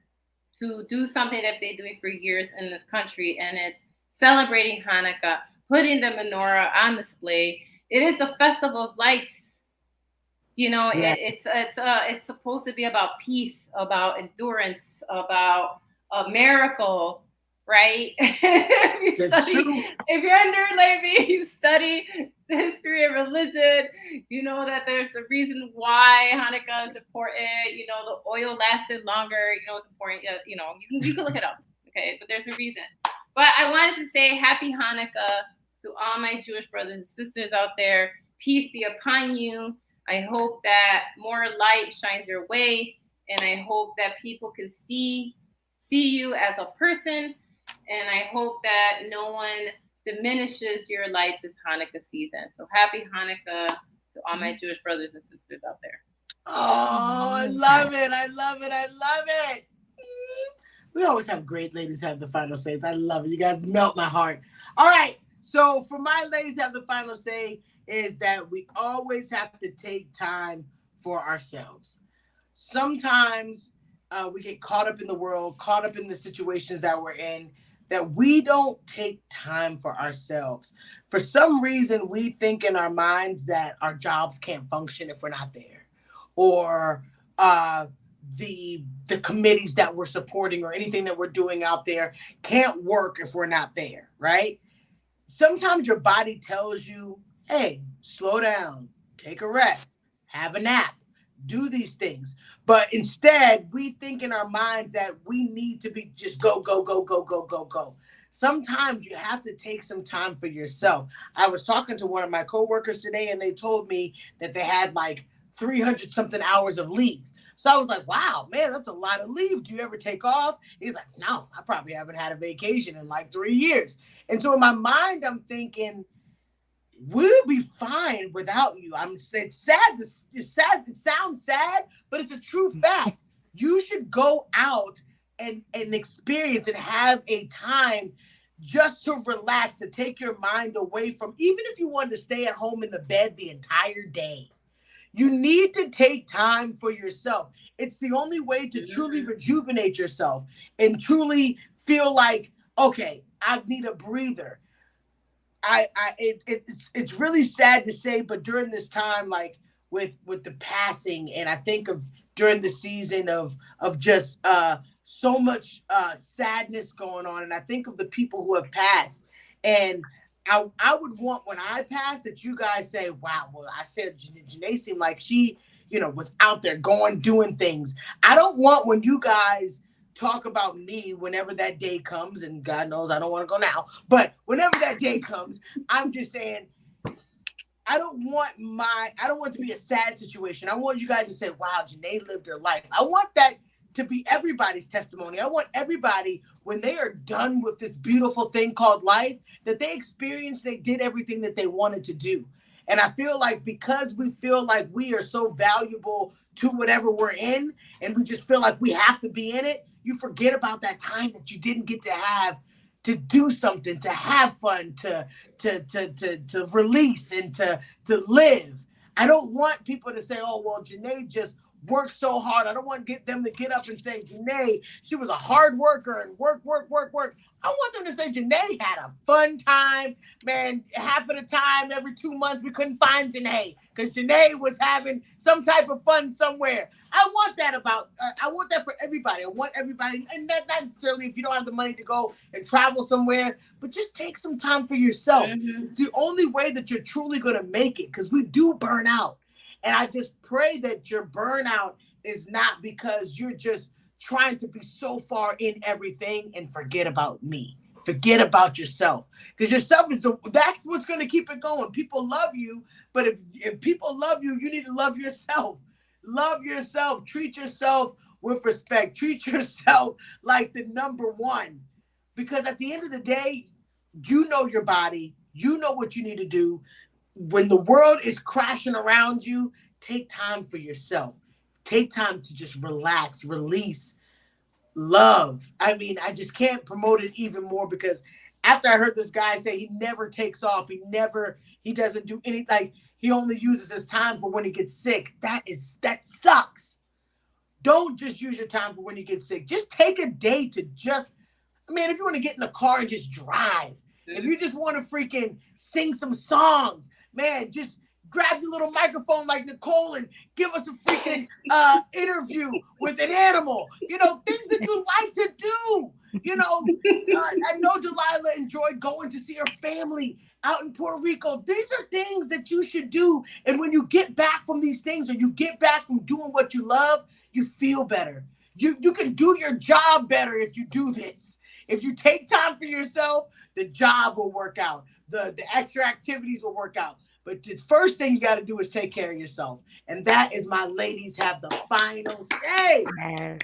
to do something that they've been doing for years in this country. And it's celebrating Hanukkah, putting the menorah on display. It is the festival of lights. It's supposed to be about peace, about endurance, about a miracle, right? If you're under Levi, you study the history of religion, you know that there's a reason why Hanukkah is important. The oil lasted longer. It's important. You can look it up, okay? But there's a reason. But I wanted to say happy Hanukkah to all my Jewish brothers and sisters out there. Peace be upon you. I hope that more light shines your way, and I hope that people can see you as a person, and I hope that no one diminishes your light this Hanukkah season. So happy Hanukkah to all my Jewish brothers and sisters out there. Oh, I love it. I love it. I love it. We always have great ladies have the final say. I love it. You guys melt my heart. All right. So for my ladies have the final say is that we always have to take time for ourselves. Sometimes we get caught up in the world, caught up in the situations that we're in, that we don't take time for ourselves. For some reason, we think in our minds that our jobs can't function if we're not there. Or the committees that we're supporting or anything that we're doing out there can't work if we're not there, right? Sometimes your body tells you, hey, slow down, take a rest, have a nap, do these things. But instead, we think in our minds that we need to be just go, go, go, go, go, go, go. Sometimes you have to take some time for yourself. I was talking to one of my coworkers today, and they told me that they had like 300 something hours of leave. So I was like, wow, man, that's a lot of leave. Do you ever take off? He's like, no, I probably haven't had a vacation in like 3 years. And so in my mind, I'm thinking, we'll be fine without you. It's sad. It's sad. It sounds sad, but it's a true fact. You should go out and experience and have a time just to relax, to take your mind away from, even if you wanted to stay at home in the bed the entire day. You need to take time for yourself. It's the only way to truly rejuvenate yourself and truly feel like, okay, I need a breather. It's really sad to say, but during this time, like with the passing, and I think of during the season of just so much sadness going on, and I think of the people who have passed, and I would want when I pass that you guys say, wow, well, I said Janae seemed like she, was out there doing things. I don't want when you guys talk about me whenever that day comes, and God knows I don't want to go now, but whenever that day comes, I'm just saying, I don't want it to be a sad situation. I want you guys to say, wow, Janae lived her life. I want that to be everybody's testimony. I want everybody, when they are done with this beautiful thing called life, that they experienced, they did everything that they wanted to do. And I feel like because we feel like we are so valuable to whatever we're in, and we just feel like we have to be in it, you forget about that time that you didn't get to have to do something, to have fun, to release, and to live. I don't want people to say, oh, well, Janae just worked so hard. I don't want them to get up and say, Janae, she was a hard worker and work. I want them to say, Janae had a fun time. Man, half of the time, every 2 months, we couldn't find Janae because Janae was having some type of fun somewhere. I want that for everybody. I want everybody, and not necessarily if you don't have the money to go and travel somewhere, but just take some time for yourself. Mm-hmm. It's the only way that you're truly going to make it, because we do burn out. And I just pray that your burnout is not because you're just trying to be so far in everything and forget about me. Forget about yourself. Because yourself that's what's going to keep it going. People love you, but if people love you, you need to love yourself. Love yourself. Treat yourself with respect. Treat yourself like the number one. Because at the end of the day, you know your body. You know what you need to do. When the world is crashing around you, take time for yourself. Take time to just relax, release, love. I mean, I just can't promote it even more, because after I heard this guy say he never takes off, he doesn't do anything, like he only uses his time for when he gets sick. That sucks. Don't just use your time for when you get sick. Just take a day to if you want to get in the car and just drive, if you just want to freaking sing some songs, man, just grab your little microphone like Nicole and give us a freaking interview with an animal. Things that you like to do. I know Delilah enjoyed going to see her family out in Puerto Rico. These are things that you should do. And when you get back from these things, or you get back from doing what you love, you feel better. You can do your job better if you do this. If you take time for yourself, the job will work out. The extra activities will work out. But the first thing you got to do is take care of yourself. And that is my ladies have the final say. Yes.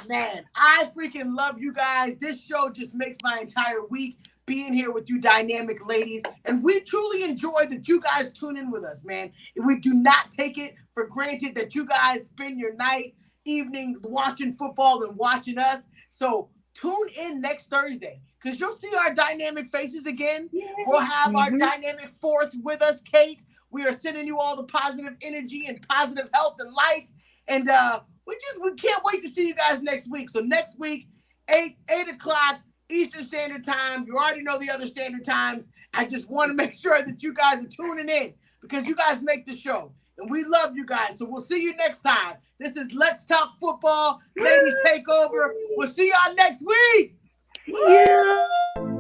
Man, I freaking love you guys. This show just makes my entire week being here with you dynamic ladies. And we truly enjoy that you guys tune in with us, man. We do not take it for granted that you guys spend your night, evening watching football and watching us. So tune in next Thursday, because you'll see our dynamic faces again. We'll have our dynamic fourth with us, Kate. We are sending you all the positive energy and positive health and light. And we can't wait to see you guys next week. So next week, 8 o'clock Eastern Standard Time. You already know the other standard times. I just want to make sure that you guys are tuning in, because you guys make the show. And we love you guys. So we'll see you next time. This is Let's Talk Football, Ladies Takeover. We'll see y'all next week. See you.